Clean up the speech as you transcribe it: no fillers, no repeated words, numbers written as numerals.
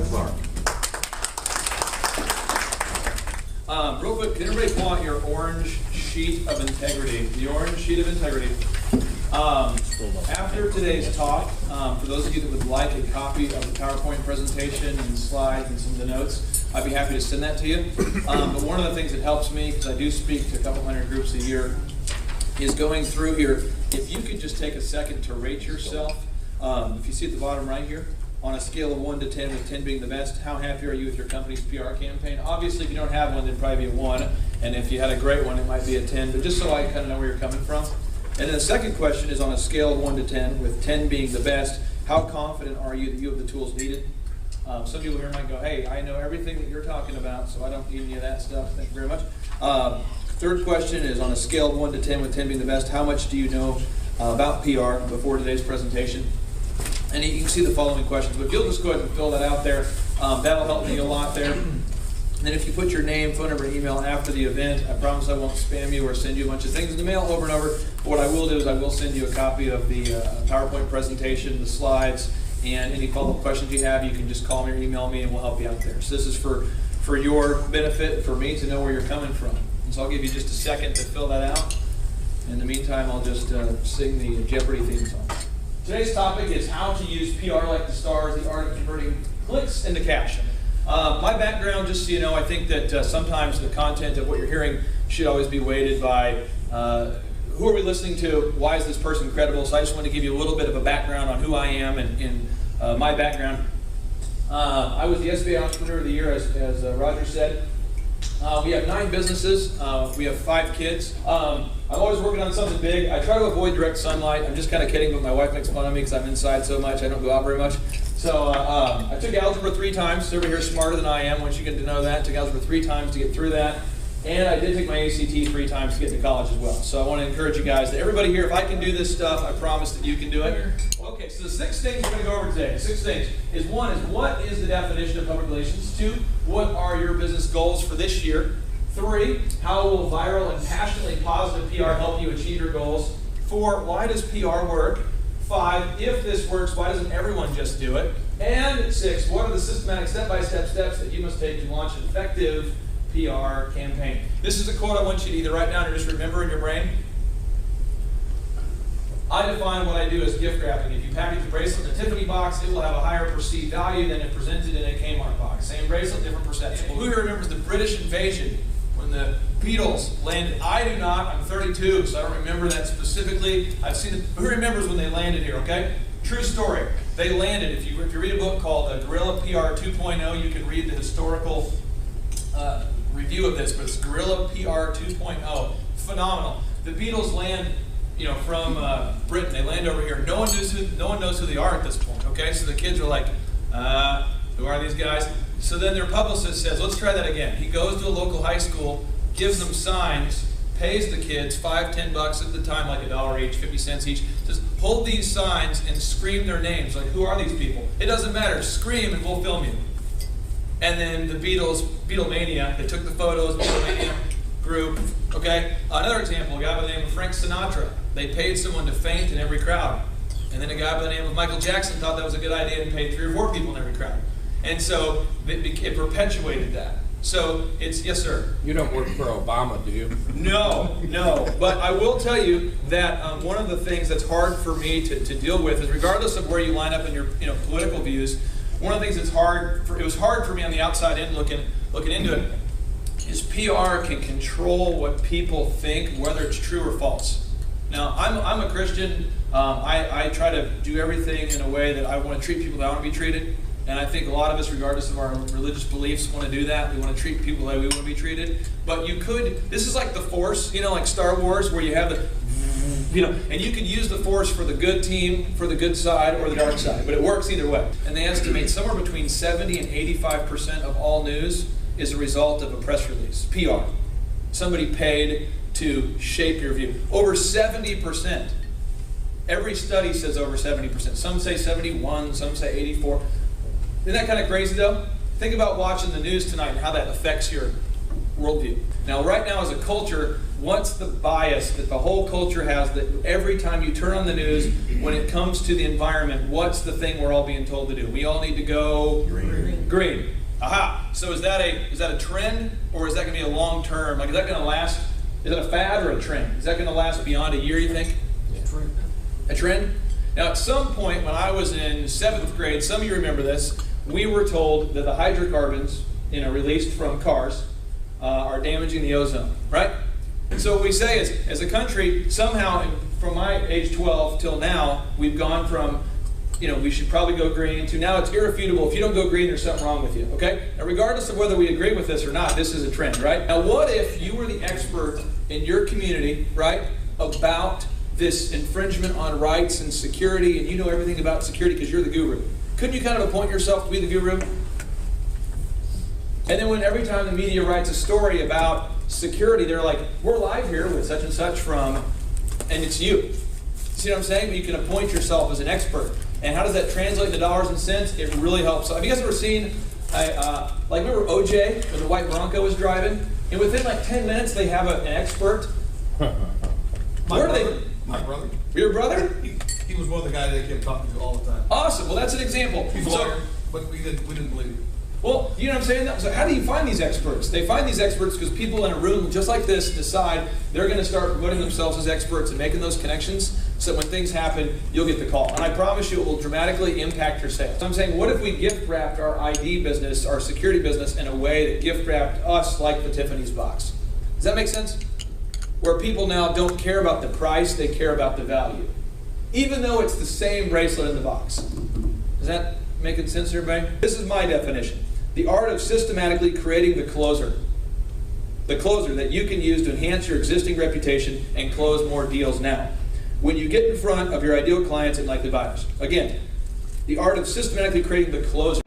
Clark. Real quick, can everybody pull out your orange sheet of integrity? The orange sheet of integrity. After today's talk, for those of you that would like a copy of the PowerPoint presentation and slides and some of the notes, I'd be happy to send that to you. But one of the things that helps me, because I do speak to a couple hundred groups a year, is going through here. If you could just take a second to rate yourself, if you see at the bottom right here, on a scale of 1 to 10, with 10 being the best, how happy are you with your company's PR campaign? Obviously, if you don't have one, then probably be a 1. And if you had a great one, it might be a 10. But just so I kind of know where you're coming from. And then the second question is on a scale of 1 to 10, with 10 being the best, how confident are you that you have the tools needed? Some people here might go, hey, I know everything that you're talking about, so I don't need any of that stuff. Thank you very much. Third question is on a scale of 1 to 10, with 10 being the best, how much do you know about PR before today's presentation? And you can see the following questions, but if you'll just go ahead and fill that out there, that'll help me a lot there. And then if you put your name, phone number, and email after the event, I promise I won't spam you or send you a bunch of things in the mail over and over. But what I will do is I will send you a copy of the PowerPoint presentation, the slides, and any follow-up questions you have, you can just call me or email me and we'll help you out there. So this is for your benefit, for me to know where you're coming from. And so I'll give you just a second to fill that out. In the meantime, I'll just sing the Jeopardy theme song. Today's topic is how to use PR like the stars, the art of converting clicks into cash. My background, just so you know, I think that sometimes the content of what you're hearing should always be weighted by who are we listening to, why is this person credible. So I just want to give you a little bit of a background on who I am and my background. I was the SBA Entrepreneur of the Year, as Roger said. We have 9 businesses. We have 5 kids. I'm always working on something big. I try to avoid direct sunlight. I'm just kind of kidding, but my wife makes fun of me because I'm inside so much. I don't go out very much. So I took algebra 3 times. Everybody here is smarter than I am once you get to know that. Took algebra 3 times to get through that. And I did take my ACT 3 times to get to college as well. So I want to encourage you guys that everybody here, if I can do this stuff, I promise that you can do it. Okay, so the 6 things we're going to go over today. 6 things is 1 is what is the definition of public relations? 2, what are your business goals for this year? 3, how will viral and passionately positive PR help you achieve your goals? 4, why does PR work? 5, if this works, why doesn't everyone just do it? And 6, what are the systematic step-by-step steps that you must take to launch an effective PR campaign? This is a quote I want you to either write down or just remember in your brain. I define what I do as gift wrapping. If you package a bracelet in a Tiffany box, it will have a higher perceived value than if presented in a Kmart box. Same bracelet, different perception. Who here remembers the British invasion when the Beatles landed? I do not. I'm 32, so I don't remember that specifically. I've seen it. Who remembers when they landed here, okay? True story. They landed. If you read a book called Guerrilla PR 2.0, you can read the historical review of this, but it's Guerrilla PR 2.0. Phenomenal. The Beatles land, from Britain. They land over here. No one knows who they are at this point. Okay, so the kids are like, who are these guys? So then their publicist says, let's try that again. He goes to a local high school, gives them signs, pays the kids $5, $10 at the time, like $1 each, 50 cents each. Says, hold these signs and scream their names. Like, who are these people? It doesn't matter. Scream and we'll film you. And then the Beatlemania, they took the photos, Beatlemania group, okay? Another example, a guy by the name of Frank Sinatra. They paid someone to faint in every crowd. And then a guy by the name of Michael Jackson thought that was a good idea and paid 3 or 4 people in every crowd. And so it perpetuated that. So it's, yes sir? You don't work for Obama, do you? No. But I will tell you that one of the things that's hard for me to deal with is, regardless of where you line up in your political views, one of the things that's it was hard for me on the outside in looking into it, is PR can control what people think, whether it's true or false. Now, I'm a Christian. I try to do everything in a way that I want to treat people that I want to be treated. And I think a lot of us, regardless of our religious beliefs, want to do that. We want to treat people the way we want to be treated. But this is like the Force, like Star Wars, where you have and you can use the Force for the good team, for the good side, or the dark side. But it works either way. And they estimate somewhere between 70 and 85% of all news is a result of a press release, PR. Somebody paid to shape your view. Over 70%. Every study says over 70%. Some say 71, some say 84. Isn't that kind of crazy though? Think about watching the news tonight and how that affects your worldview. Now right now as a culture, what's the bias that the whole culture has, that every time you turn on the news, when it comes to the environment, what's the thing we're all being told to do? We all need to go green. Green. Aha. So is that a trend, or is that going to be a long term? Like, is that going to last? Is that a fad or a trend? Is that going to last beyond a year, you think? A trend? Now, at some point when I was in 7th grade, some of you remember this, we were told that the hydrocarbons, released from cars, are damaging the ozone, right? And so what we say is, as a country, somehow, from my age 12 till now, we've gone from, we should probably go green, to now it's irrefutable. If you don't go green, there's something wrong with you, okay? Now, regardless of whether we agree with this or not, this is a trend, right? Now, what if you were the expert in your community, right, about this infringement on rights and security, and you know everything about security because you're the guru? Couldn't you kind of appoint yourself to be the guru? And then when every time the media writes a story about security, they're like, we're live here with such and such from, and it's you. See what I'm saying? You can appoint yourself as an expert. And how does that translate into dollars and cents? It really helps. Have you guys ever seen, remember OJ, when the white Bronco was driving? And within like 10 minutes, they have an expert. My brother. Your brother? He was one of the guys they kept talking to all the time. Awesome. Well, that's an example. He's a lawyer, but we didn't believe it. Well, you know what I'm saying? So how do you find these experts? They find these experts because people in a room just like this decide they're going to start promoting themselves as experts and making those connections so that when things happen, you'll get the call. And I promise you it will dramatically impact your sales. So I'm saying, what if we gift wrapped our ID business, our security business, in a way that gift wrapped us like the Tiffany's box? Does that make sense? Where people now don't care about the price, they care about the value. Even though it's the same bracelet in the box. Does that make sense to everybody? This is my definition. The art of systematically creating the closer. The closer that you can use to enhance your existing reputation and close more deals now. When you get in front of your ideal clients and likely buyers. Again, the art of systematically creating the closer.